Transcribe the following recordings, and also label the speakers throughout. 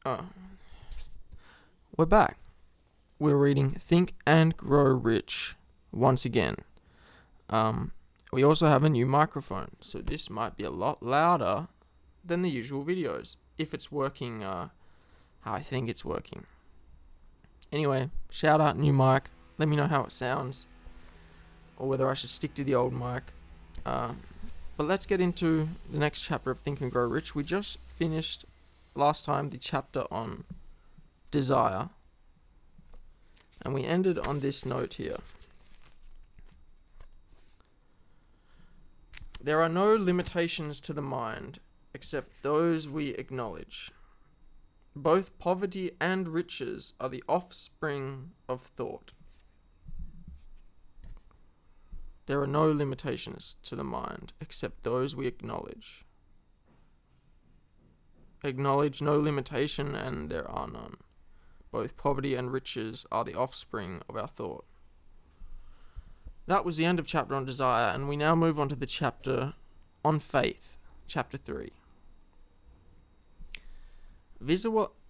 Speaker 1: Oh, we're back. We're reading Think and Grow Rich once again. We also have a new microphone, so this might be a lot louder than the usual videos, if it's working how I think it's working. Anyway, shout out new mic. Let me know how it sounds, or whether I should stick to the old mic. But let's get into the next chapter of Think and Grow Rich. We just finished last time the chapter on desire, and we ended on this note here. There are no limitations to the mind except those we acknowledge. Both poverty and riches are the offspring of thought. There are no limitations to the mind except those we acknowledge. Acknowledge no limitation, and there are none. Both poverty and riches are the offspring of our thought. That was the end of chapter on desire, and we now move on to the chapter on faith, chapter 3.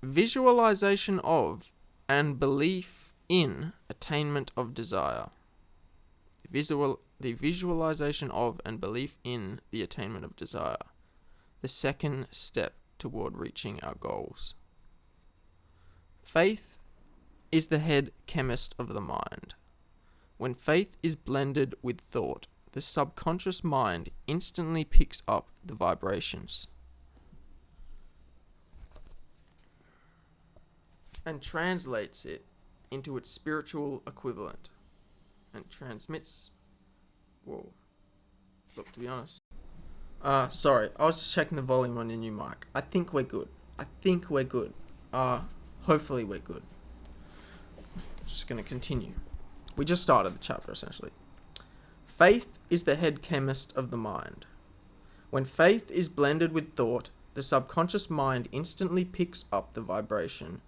Speaker 1: Visualization of and belief in attainment of desire. The visualization of and belief in the attainment of desire. The second step toward reaching our goals. Faith is the head chemist of the mind. When faith is blended with thought, the subconscious mind instantly picks up the vibrations and translates it into its spiritual equivalent and transmits... Whoa. Look, to be honest. Sorry, I was just checking the volume on your new mic. I think we're good. Hopefully we're good. Just gonna continue. We just started the chapter, essentially. Faith is the head chemist of the mind. When faith is blended with thought, the subconscious mind instantly picks up the vibration,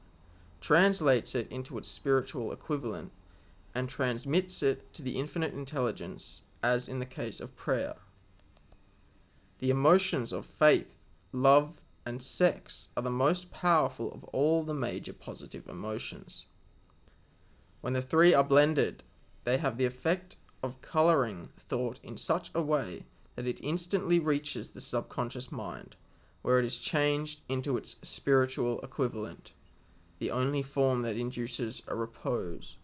Speaker 1: translates it into its spiritual equivalent, and transmits it to the infinite intelligence, as in the case of prayer. The emotions of faith, love, and sex are the most powerful of all the major positive emotions. When the three are blended, they have the effect of coloring thought in such a way that it instantly reaches the subconscious mind, where it is changed into its spiritual equivalent, the only form that induces a repose.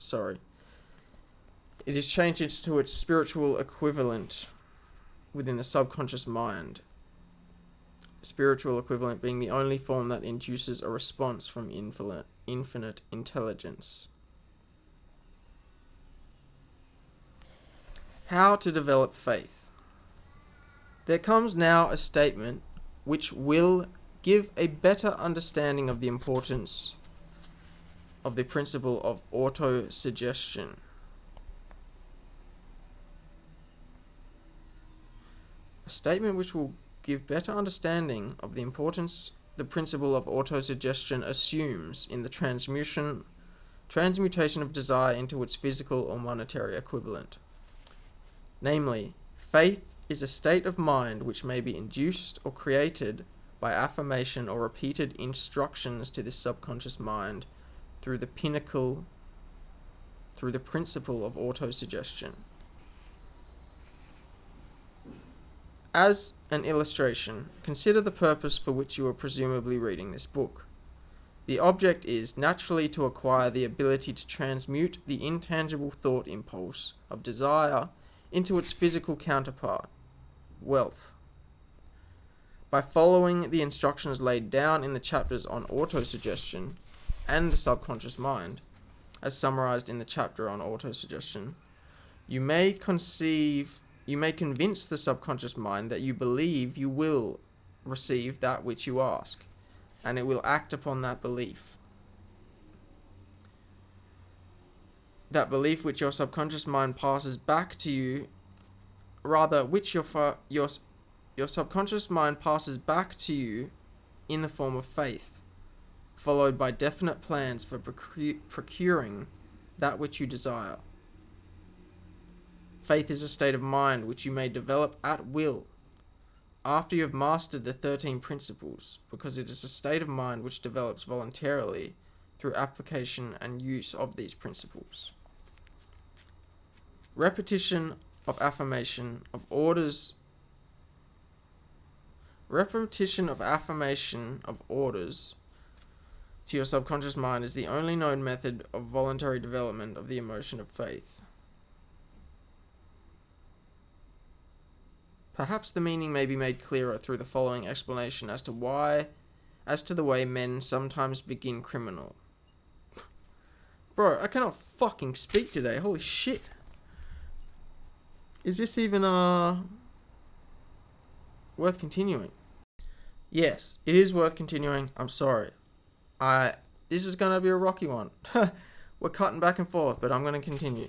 Speaker 1: It is changed into its spiritual equivalent within the subconscious mind. Spiritual equivalent being the only form that induces a response from infinite intelligence. How to develop faith. There comes now a statement which will give a better understanding of the importance of the principle of autosuggestion. A statement which will give better understanding of the importance the principle of autosuggestion assumes in the transmutation of desire into its physical or monetary equivalent. Namely, faith is a state of mind which may be induced or created by affirmation or repeated instructions to the subconscious mind through the principle of autosuggestion. As an illustration, consider the purpose for which you are presumably reading this book. The object is naturally to acquire the ability to transmute the intangible thought impulse of desire into its physical counterpart, wealth. By following the instructions laid down in the chapters on autosuggestion and the subconscious mind, as summarized in the chapter on autosuggestion, you may convince the subconscious mind that you believe you will receive that which you ask, and it will act upon that belief. That belief which your subconscious mind passes back to you, which your subconscious mind passes back to you in the form of faith, followed by definite plans for procuring that which you desire. Faith is a state of mind which you may develop at will, after you have mastered the 13 principles, because it is a state of mind which develops voluntarily through application and use of these principles. Repetition of affirmation of orders to your subconscious mind is the only known method of voluntary development of the emotion of faith. Perhaps the meaning may be made clearer through the following explanation as to the way men sometimes begin criminal. Bro, I cannot fucking speak today. Holy shit. Is this even worth continuing? Yes, it is worth continuing. I'm sorry. This is going to be a rocky one. We're cutting back and forth, but I'm going to continue.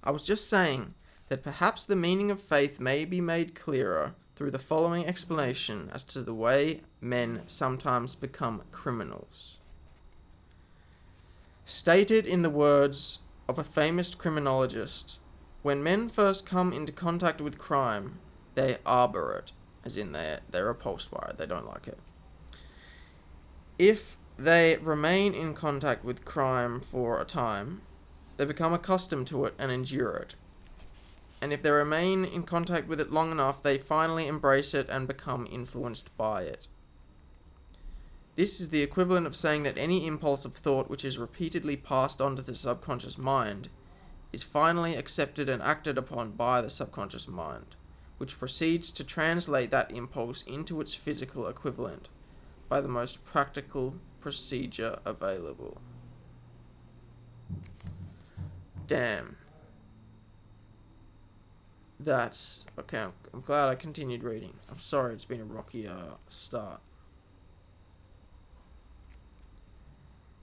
Speaker 1: I was just saying that perhaps the meaning of faith may be made clearer through the following explanation as to the way men sometimes become criminals. Stated in the words of a famous criminologist, when men first come into contact with crime, they arbor it, as in they're repulsed by it, they don't like it. If they remain in contact with crime for a time, they become accustomed to it and endure it. And if they remain in contact with it long enough, they finally embrace it and become influenced by it. This is the equivalent of saying that any impulse of thought which is repeatedly passed on to the subconscious mind is finally accepted and acted upon by the subconscious mind, which proceeds to translate that impulse into its physical equivalent by the most practical procedure available. Damn. That's... okay, I'm glad I continued reading. I'm sorry it's been a rocky start.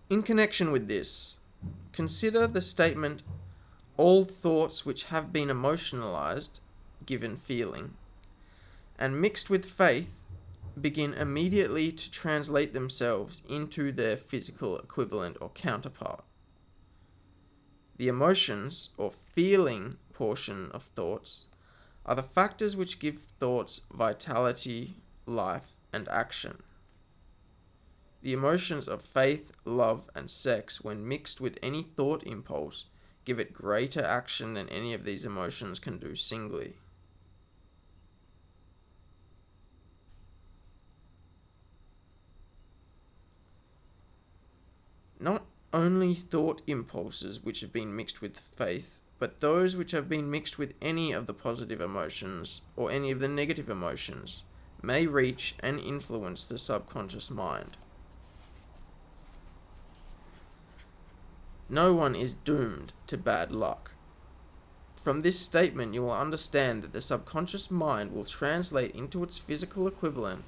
Speaker 1: In connection with this, consider the statement, all thoughts which have been emotionalized, given feeling, and mixed with faith, begin immediately to translate themselves into their physical equivalent or counterpart. The emotions, or feeling portion of thoughts, are the factors which give thoughts vitality, life, and action. The emotions of faith, love, and sex, when mixed with any thought impulse, give it greater action than any of these emotions can do singly. Not only thought impulses which have been mixed with faith, but those which have been mixed with any of the positive emotions or any of the negative emotions may reach and influence the subconscious mind. No one is doomed to bad luck. From this statement, you will understand that the subconscious mind will translate into its physical equivalent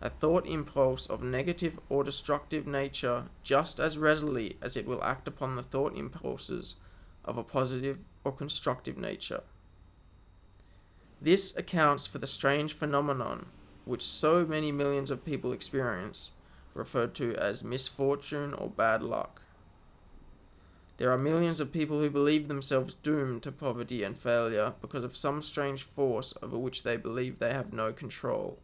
Speaker 1: a thought impulse of negative or destructive nature just as readily as it will act upon the thought impulses of a positive or constructive nature. This accounts for the strange phenomenon which so many millions of people experience, referred to as misfortune or bad luck. There are millions of people who believe themselves doomed to poverty and failure because of some strange force over which they believe they have no control.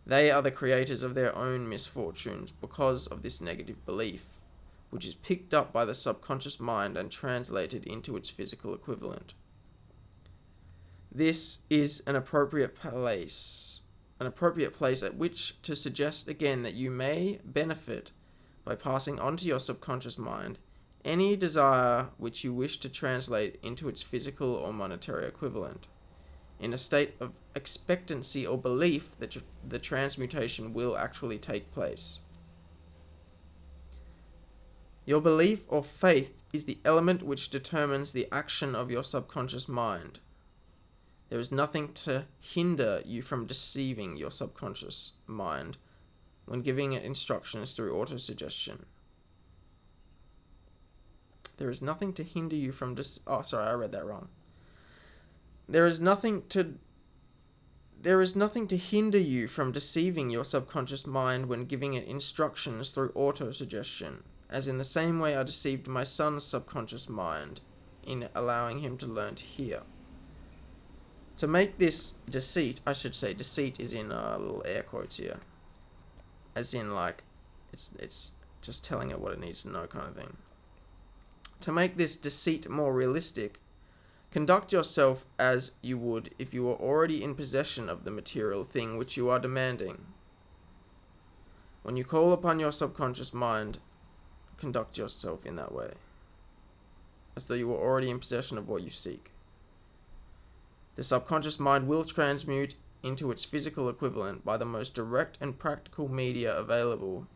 Speaker 1: They are the creators of their own misfortunes because of this negative belief, which is picked up by the subconscious mind and translated into its physical equivalent. This is an appropriate place at which to suggest again that you may benefit by passing on to your subconscious mind any desire which you wish to translate into its physical or monetary equivalent, in a state of expectancy or belief that the transmutation will actually take place. Your belief or faith is the element which determines the action of your subconscious mind. There is nothing to hinder you from deceiving your subconscious mind when giving it instructions through autosuggestion. There is nothing to hinder you from I read that wrong. There is nothing to hinder you from deceiving your subconscious mind when giving it instructions through autosuggestion, as in the same way I deceived my son's subconscious mind in allowing him to learn to hear. To make this deceit, I should say deceit is in little air quotes here, as in like it's just telling it what it needs to know kind of thing. To make this deceit more realistic, conduct yourself as you would if you were already in possession of the material thing which you are demanding. When you call upon your subconscious mind, conduct yourself in that way, as though you were already in possession of what you seek. The subconscious mind will transmute into its physical equivalent by the most direct and practical media available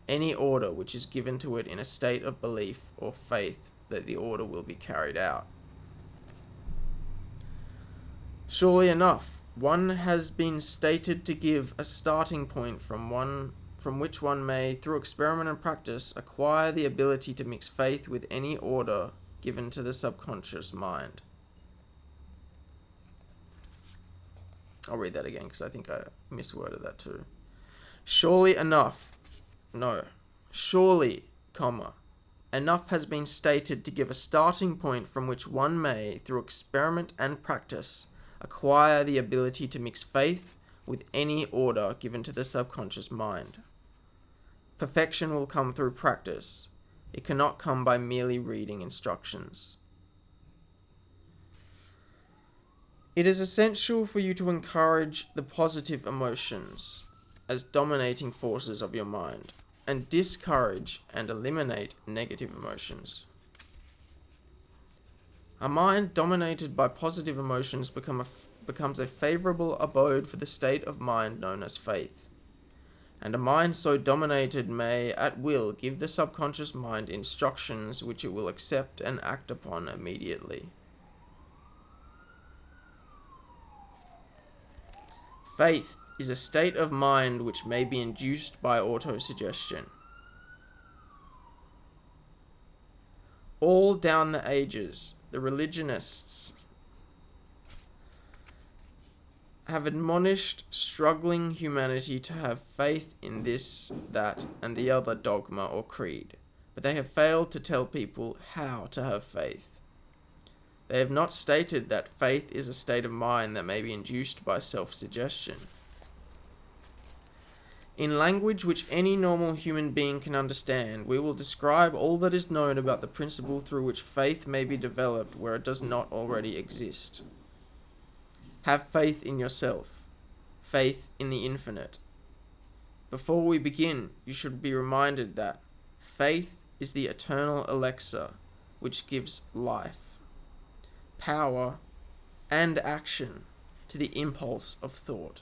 Speaker 1: any order which is given to it in a state of belief or faith that the order will be carried out. Surely enough, one has been stated to give a starting point from which one may, through experiment and practice, acquire the ability to mix faith with any order given to the subconscious mind. I'll read that again because I think I misworded that too. Surely, enough has been stated to give a starting point from which one may, through experiment and practice, acquire the ability to mix faith with any order given to the subconscious mind. Perfection will come through practice. It cannot come by merely reading instructions. It is essential for you to encourage the positive emotions as dominating forces of your mind, and discourage and eliminate negative emotions. A mind dominated by positive emotions becomes a favorable abode for the state of mind known as faith. And a mind so dominated may, at will, give the subconscious mind instructions which it will accept and act upon immediately. Faith is a state of mind which may be induced by autosuggestion. All down the ages, the religionists have admonished struggling humanity to have faith in this, that, and the other dogma or creed, but they have failed to tell people how to have faith. They have not stated that faith is a state of mind that may be induced by self-suggestion. In language which any normal human being can understand, we will describe all that is known about the principle through which faith may be developed where it does not already exist. Have faith in yourself, faith in the infinite. Before we begin, you should be reminded that faith is the eternal elixir which gives life, power, and action to the impulse of thought.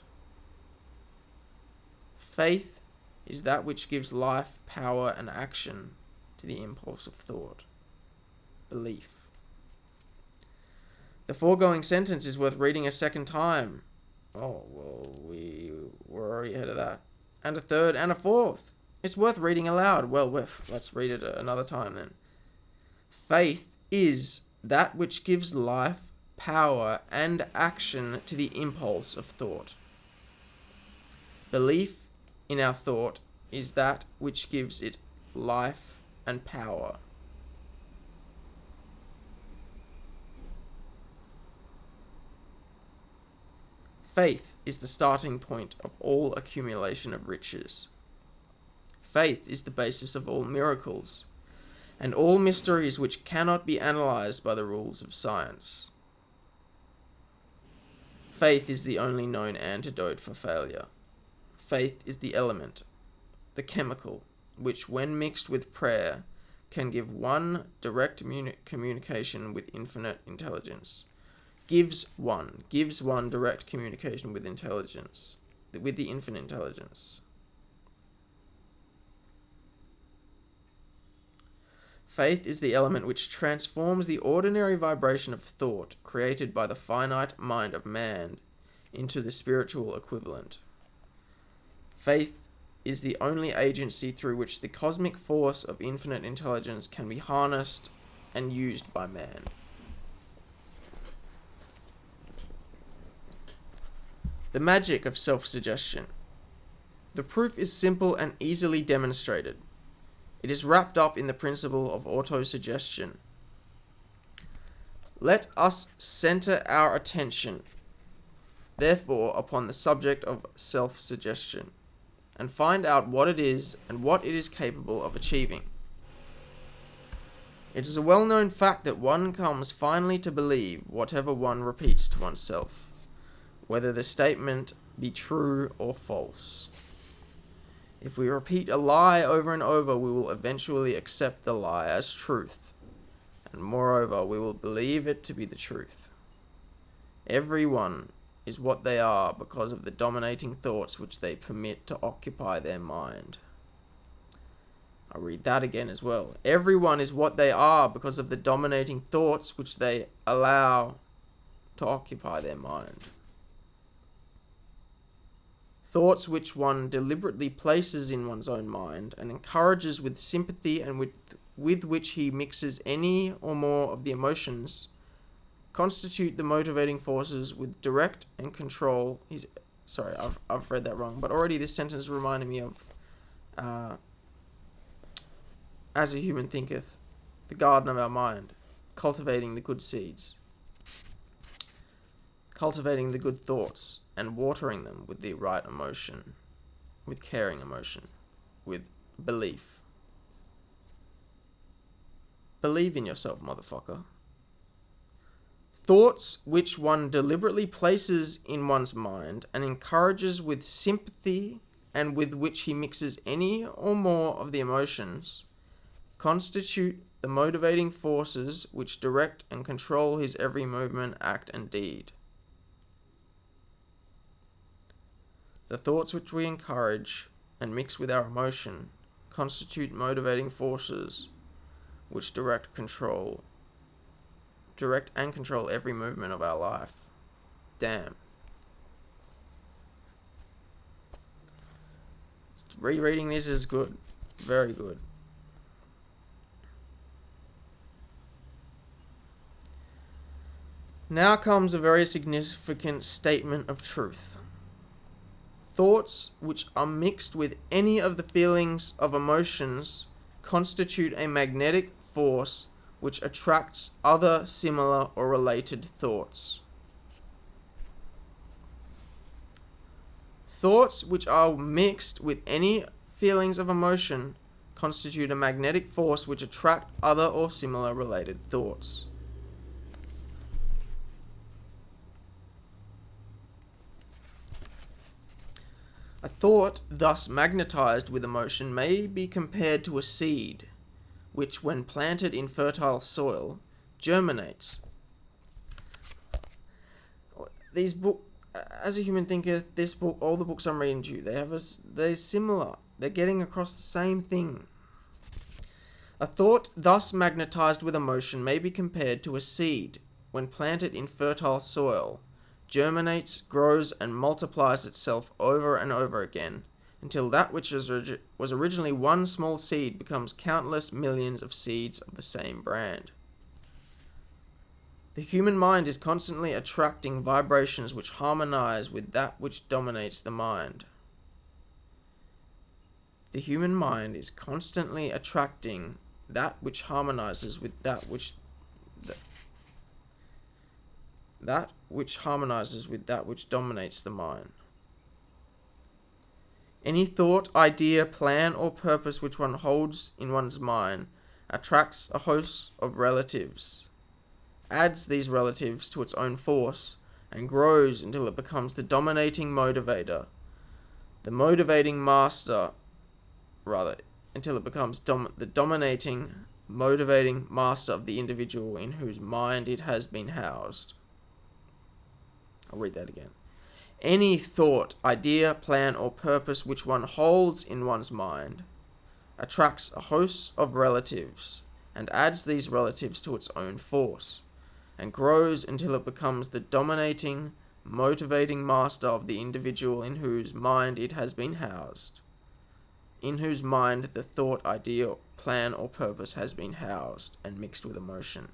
Speaker 1: Faith is that which gives life, power, and action to the impulse of thought. Belief. The foregoing sentence is worth reading a second time. Oh, well, we were already ahead of that. And a third and a fourth. It's worth reading aloud. Well, let's read it another time then. Faith is that which gives life, power, and action to the impulse of thought. Belief in our thought is that which gives it life and power. Faith is the starting point of all accumulation of riches. Faith is the basis of all miracles, and all mysteries which cannot be analyzed by the rules of science. Faith is the only known antidote for failure. Faith is the element, the chemical, which when mixed with prayer can give one direct communication with infinite intelligence. Gives one direct communication with intelligence, with the infinite intelligence. Faith is the element which transforms the ordinary vibration of thought created by the finite mind of man into the spiritual equivalent. Faith is the only agency through which the cosmic force of infinite intelligence can be harnessed and used by man. The magic of self-suggestion. The proof is simple and easily demonstrated. It is wrapped up in the principle of autosuggestion. Let us center our attention therefore, upon the subject of self-suggestion, and find out what it is and what it is capable of achieving. It is a well-known fact that one comes finally to believe whatever one repeats to oneself, whether the statement be true or false. If we repeat a lie over and over, we will eventually accept the lie as truth, and moreover, we will believe it to be the truth. Everyone is what they are because of the dominating thoughts which they permit to occupy their mind. I'll read that again as well. Everyone is what they are because of the dominating thoughts which they allow to occupy their mind. Thoughts which one deliberately places in one's own mind and encourages with sympathy and with which he mixes any or more of the emotions constitute the motivating forces with direct and control his... Sorry, I've read that wrong, but already this sentence reminded me of as a human thinketh, the garden of our mind, cultivating the good seeds, cultivating the good thoughts, and watering them with the right emotion, with caring emotion, with belief. Believe in yourself, motherfucker. Thoughts which one deliberately places in one's mind and encourages with sympathy and with which he mixes any or more of the emotions constitute the motivating forces which direct and control his every movement, act, and deed. The thoughts which we encourage and mix with our emotion constitute motivating forces which direct and control every movement of our life. Damn. Rereading this is good. Very good. Now comes a very significant statement of truth. Thoughts which are mixed with any of the feelings of emotions constitute a magnetic force which attracts other similar or related thoughts. Thoughts which are mixed with any feelings of emotion constitute a magnetic force which attract other or similar related thoughts. A thought thus magnetized with emotion may be compared to a seed, which, when planted in fertile soil, germinates. These book, as a human thinker, this book, all the books I'm reading to you, they're similar. They're getting across the same thing. A thought thus magnetized with emotion may be compared to a seed, when planted in fertile soil, germinates, grows, and multiplies itself over and over again, until that which was originally one small seed becomes countless millions of seeds of the same brand. The human mind is constantly attracting vibrations which harmonize with that which dominates the mind. The human mind is constantly attracting that which harmonizes with that which dominates the mind. Any thought, idea, plan, or purpose which one holds in one's mind attracts a host of relatives, adds these relatives to its own force, and grows until it becomes the dominating motivator, the motivating master, until it becomes the dominating, motivating master of the individual in whose mind it has been housed. I'll read that again. Any thought, idea, plan, or purpose which one holds in one's mind attracts a host of relatives and adds these relatives to its own force, and grows until it becomes the dominating, motivating master of the individual in whose mind it has been housed, in whose mind the thought, idea, plan, or purpose has been housed and mixed with emotion.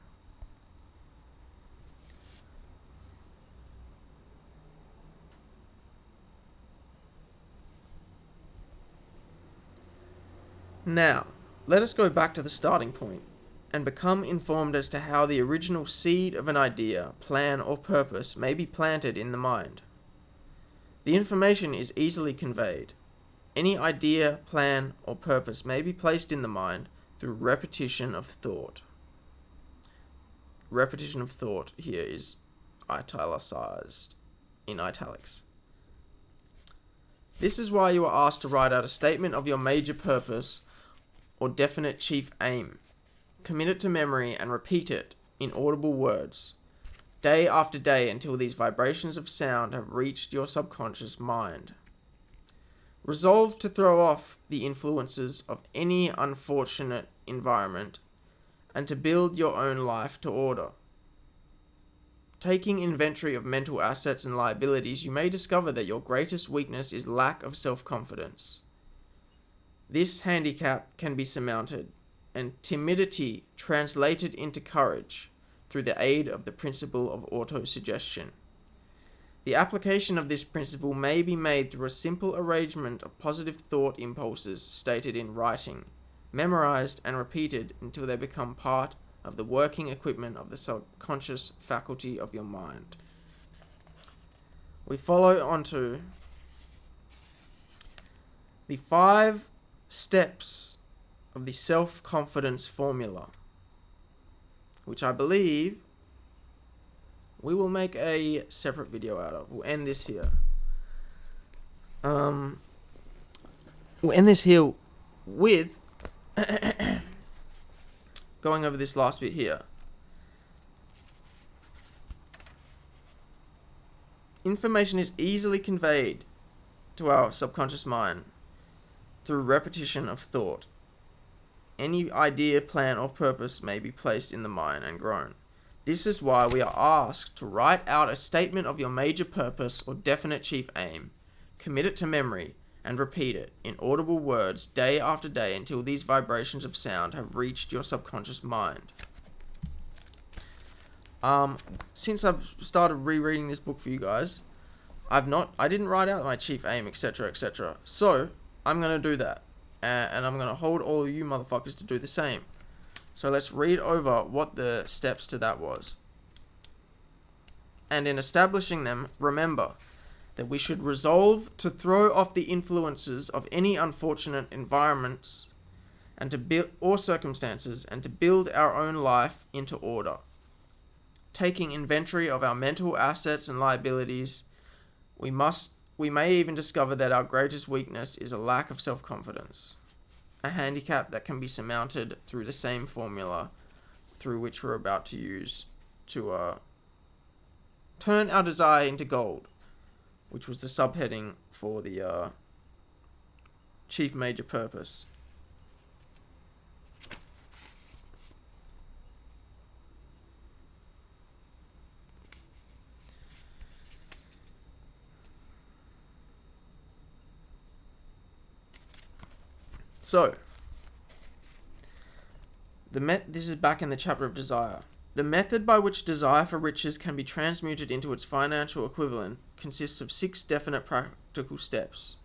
Speaker 1: Now, let us go back to the starting point and become informed as to how the original seed of an idea, plan, or purpose may be planted in the mind. The information is easily conveyed. Any idea, plan, or purpose may be placed in the mind through repetition of thought. Repetition of thought here is italicized in italics. This is why you are asked to write out a statement of your major purpose or definite chief aim. Commit it to memory and repeat it in audible words, day after day, until these vibrations of sound have reached your subconscious mind. Resolve to throw off the influences of any unfortunate environment and to build your own life to order. Taking inventory of mental assets and liabilities, you may discover that your greatest weakness is lack of self-confidence. This handicap can be surmounted, and timidity translated into courage through the aid of the principle of autosuggestion. The application of this principle may be made through a simple arrangement of positive thought impulses stated in writing, memorized and repeated until they become part of the working equipment of the subconscious faculty of your mind. We follow on to the 5 steps of the self-confidence formula, which I believe we will make a separate video out of. We'll end this here. We'll end this here with going over this last bit here. Information is easily conveyed to our subconscious mind through repetition of thought. Any idea, plan, or purpose may be placed in the mind and grown. This is why we are asked to write out a statement of your major purpose or definite chief aim, commit it to memory, and repeat it in audible words day after day until these vibrations of sound have reached your subconscious mind. Since I've started rereading this book for you guys, I didn't write out my chief aim, etc., etc. So I'm gonna do that, and I'm gonna hold all of you motherfuckers to do the same. So let's read over what the steps to that was. And in establishing them, remember that we should resolve to throw off the influences of any unfortunate environments and to build or circumstances and to build our own life into order. Taking inventory of our mental assets and liabilities, we may even discover that our greatest weakness is a lack of self-confidence, a handicap that can be surmounted through the same formula through which we're about to use to turn our desire into gold, which was the subheading for the chief major purpose. So, this is back in the chapter of desire. The method by which desire for riches can be transmuted into its financial equivalent consists of 6 definite practical steps.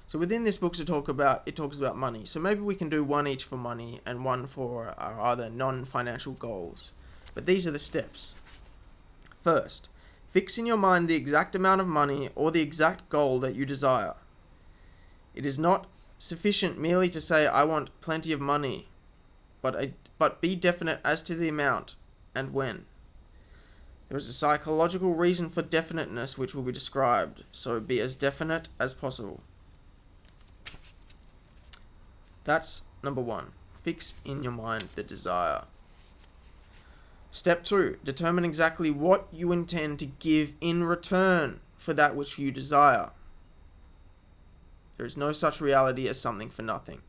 Speaker 1: So within this book it talks about money. So maybe we can do one each for money and one for our other non-financial goals. But these are the steps. First, fix in your mind the exact amount of money or the exact goal that you desire. It is not sufficient merely to say, I want plenty of money, but be definite as to the amount and when. There is a psychological reason for definiteness which will be described, so be as definite as possible. That's number 1. Fix in your mind the desire. Step 2. Determine exactly what you intend to give in return for that which you desire. There is no such reality as something for nothing.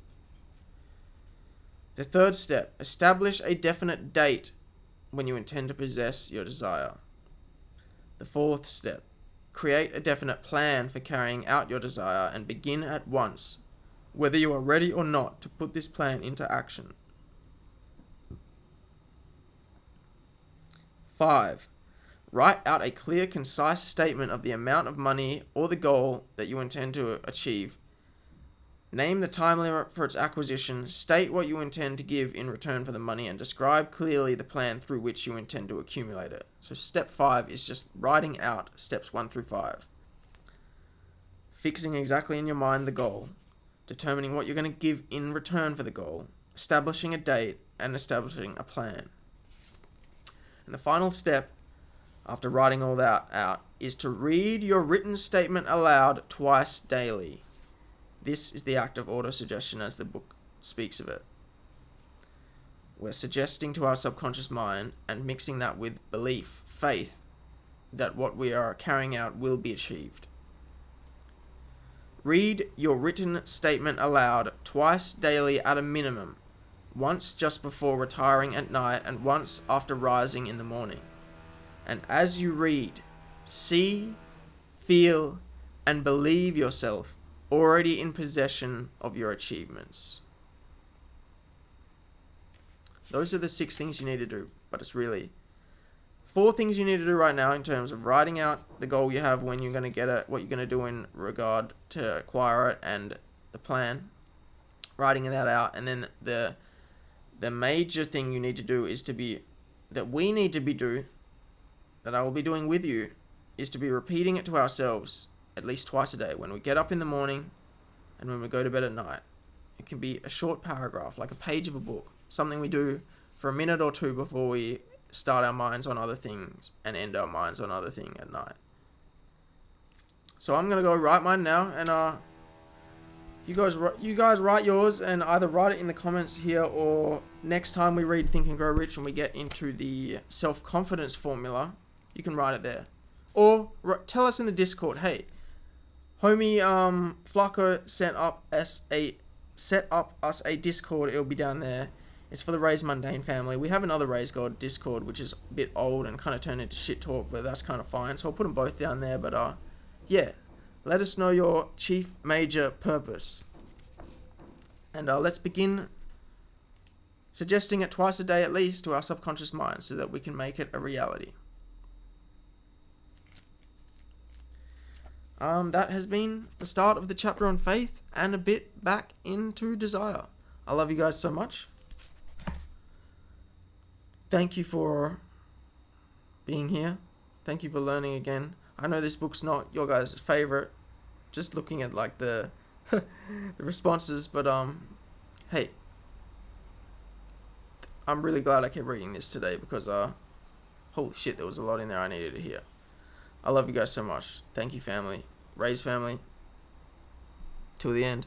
Speaker 1: The 3rd step, establish a definite date when you intend to possess your desire. The 4th step, create a definite plan for carrying out your desire and begin at once, whether you are ready or not to put this plan into action. 5. Write out a clear, concise statement of the amount of money or the goal that you intend to achieve. Name the time limit for its acquisition, state what you intend to give in return for the money, and describe clearly the plan through which you intend to accumulate it. So step 5 is just writing out steps 1 through 5. fixing exactly in your mind the goal, determining what you're going to give in return for the goal, establishing a date, and establishing a plan. And the final step, after writing all that out, is to read your written statement aloud twice daily. This is the act of autosuggestion as the book speaks of it. We're suggesting to our subconscious mind and mixing that with belief, faith, that what we are carrying out will be achieved. Read your written statement aloud twice daily at a minimum, once just before retiring at night and once after rising in the morning. And as you read, see, feel, and believe yourself already in possession of your achievements. Those are the 6 things you need to do, but it's really 4 things you need to do right now in terms of writing out the goal you have, when you're going to get it, what you're going to do in regard to acquire it, and the plan, writing that out. And then the major thing you need to do is that I will be doing with you, is to be repeating it to ourselves at least twice a day, when we get up in the morning and when we go to bed at night. It can be a short paragraph, like a page of a book, something we do for a minute or 2 before we start our minds on other things and end our minds on other things at night. So I'm going to go write mine now, and you guys write yours, and either write it in the comments here, or next time we read Think and Grow Rich and we get into the self-confidence formula, you can write it there. Or tell us in the Discord, hey, homie Flacco set up us a Discord. It'll be down there. It's for the Raze Mundane family. We have another razegod Discord, which is a bit old and kind of turned into shit talk, but that's kind of fine. So I'll put them both down there. But yeah, let us know your chief major purpose. And let's begin suggesting it twice a day at least to our subconscious mind, so that we can make it a reality. That has been the start of the chapter on faith, and a bit back into desire. I love you guys so much. Thank you for being here. Thank you for learning again. I know this book's not your guys' favorite, just looking at like the the responses, but hey, I'm really glad I kept reading this today, because holy shit, there was a lot in there I needed to hear. I love you guys so much. Thank you, family. Raze family. Till the end.